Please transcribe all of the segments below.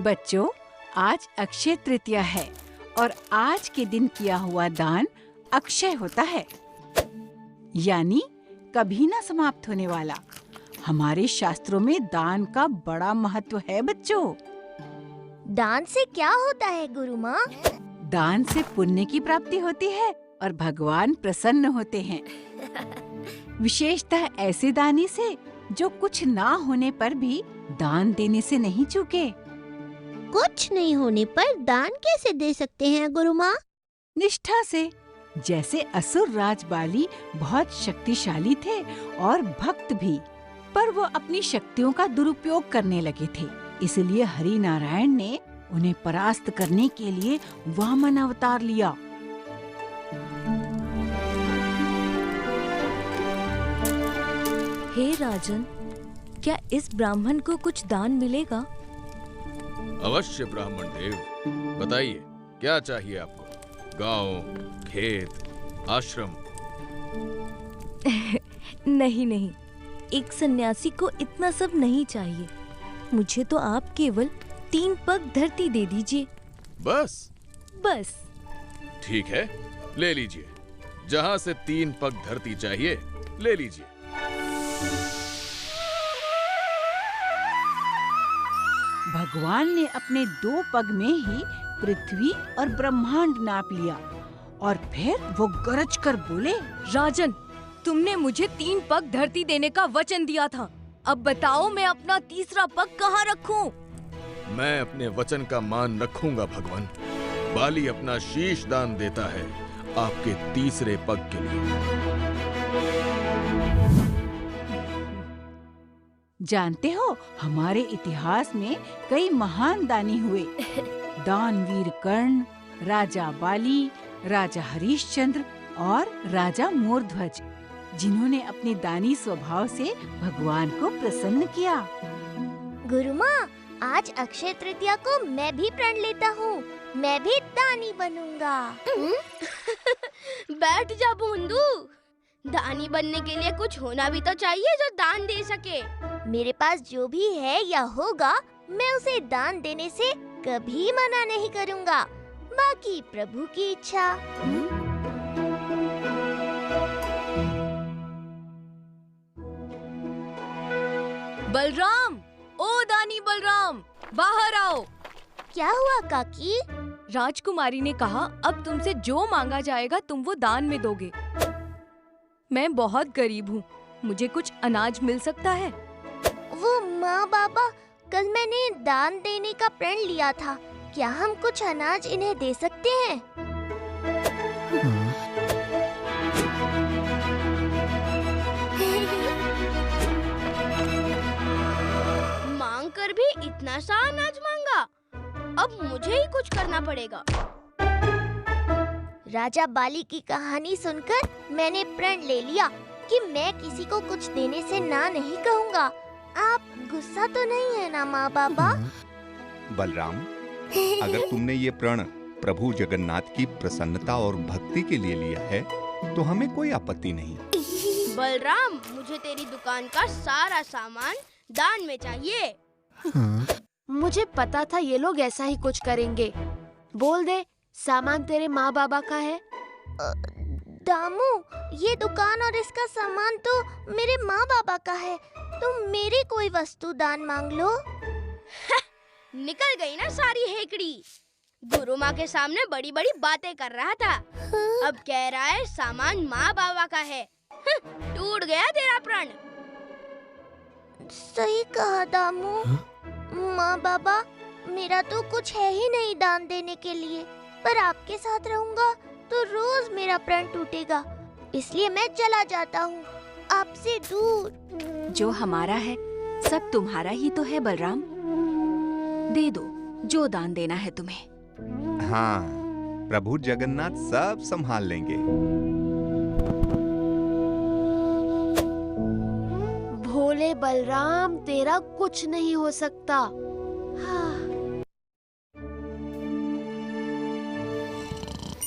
बच्चों, आज अक्षय तृतीया है और आज के दिन किया हुआ दान अक्षय होता है, यानी कभी ना समाप्त होने वाला। हमारे शास्त्रों में दान का बड़ा महत्व है बच्चों। दान से क्या होता है गुरु माँ? दान से पुण्य की प्राप्ति होती है और भगवान प्रसन्न होते हैं। विशेषतः ऐसे दानी से जो कुछ ना होने पर भी दान देने से नहीं चूके। कुछ नहीं होने पर दान कैसे दे सकते हैं गुरु माँ? निष्ठा से। जैसे असुर राज बाली बहुत शक्तिशाली थे और भक्त भी, पर वो अपनी शक्तियों का दुरुपयोग करने लगे थे। इसलिए हरि नारायण ने उन्हें परास्त करने के लिए वामन अवतार लिया। हे राजन, क्या इस ब्राह्मण को कुछ दान मिलेगा? अवश्य ब्राह्मण देव, बताइए क्या चाहिए आपको? गांव, खेत, आश्रम? नहीं नहीं, एक सन्यासी को इतना सब नहीं चाहिए। मुझे तो आप केवल 3 पग धरती दे दीजिए। बस? बस। ठीक है, ले लीजिए। जहां से 3 पग धरती चाहिए, ले लीजिए। भगवान ने अपने 2 पग में ही पृथ्वी और ब्रह्मांड नाप लिया और फिर वो गरज कर बोले, राजन, तुमने मुझे 3 पग धरती देने का वचन दिया था। अब बताओ मैं अपना तीसरा पग कहाँ रखूं? मैं अपने वचन का मान रखूंगा भगवान। बाली अपना शीश दान देता है आपके तीसरे पग के लिए। जानते हो, हमारे इतिहास में कई महान दानी हुए। दानवीर कर्ण, राजा बाली, राजा हरिश्चंद्र और राजा मोरध्वज, जिन्होंने अपने दानी स्वभाव से भगवान को प्रसन्न किया। गुरु माँ, आज अक्षय तृतीया को मैं भी प्रण लेता हूँ। मैं भी दानी बनूंगा। बैठ जा भोंदू। दानी बनने के लिए कुछ होना भी तो चाहिए जो दान दे सके। मेरे पास जो भी है या होगा, मैं उसे दान देने से कभी मना नहीं करूँगा। बाकी प्रभु की इच्छा। बलराम, ओ दानी बलराम, बाहर आओ। क्या हुआ काकी? राजकुमारी ने कहा अब तुमसे जो मांगा जाएगा तुम वो दान में दोगे। मैं बहुत गरीब हूँ, मुझे कुछ अनाज मिल सकता है? वो माँ बाबा, कल मैंने दान देने का प्रण लिया था। क्या हम कुछ अनाज इन्हें दे सकते हैं? मांग कर भी इतना सा अनाज मांगा। अब मुझे ही कुछ करना पड़ेगा। राजा बाली की कहानी सुनकर मैंने प्रण ले लिया कि मैं किसी को कुछ देने से ना नहीं कहूँगा। आप गुस्सा तो नहीं है ना माँ बाबा? बलराम, अगर तुमने ये प्रण प्रभु जगन्नाथ की प्रसन्नता और भक्ति के लिए लिया है तो हमें कोई आपत्ति नहीं। बलराम, मुझे तेरी दुकान का सारा सामान दान में चाहिए। मुझे पता था ये लोग ऐसा ही कुछ करेंगे। बोल दे, सामान तेरे माँ बाबा का है। दामू, ये दुकान और इसका सामान तो मेरे माँ बाबा का है। तुम मेरी कोई वस्तु दान मांग लो। निकल गई ना सारी हेकड़ी। गुरु माँ के सामने बड़ी बड़ी बातें कर रहा था, अब कह रहा है सामान माँ बाबा का है। टूट गया तेरा प्रण। सही कहा दामू। माँ बाबा, मेरा तो कुछ है ही नहीं दान देने के लिए, पर आपके साथ रहूंगा तो रोज मेरा प्रण टूटेगा। इसलिए मैं चला जाता हूँ, आपसे दूर। जो हमारा है सब तुम्हारा ही तो है बलराम। दे दो जो दान देना है तुम्हें। हाँ, प्रभु जगन्नाथ सब संभाल लेंगे। भोले बलराम, तेरा कुछ नहीं हो सकता। हाँ।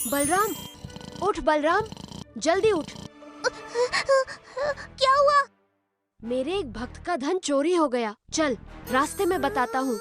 बलराम, उठ बलराम, जल्दी उठ। क्या हुआ? मेरे एक भक्त का धन चोरी हो गया। चल, रास्ते में बताता हूँ।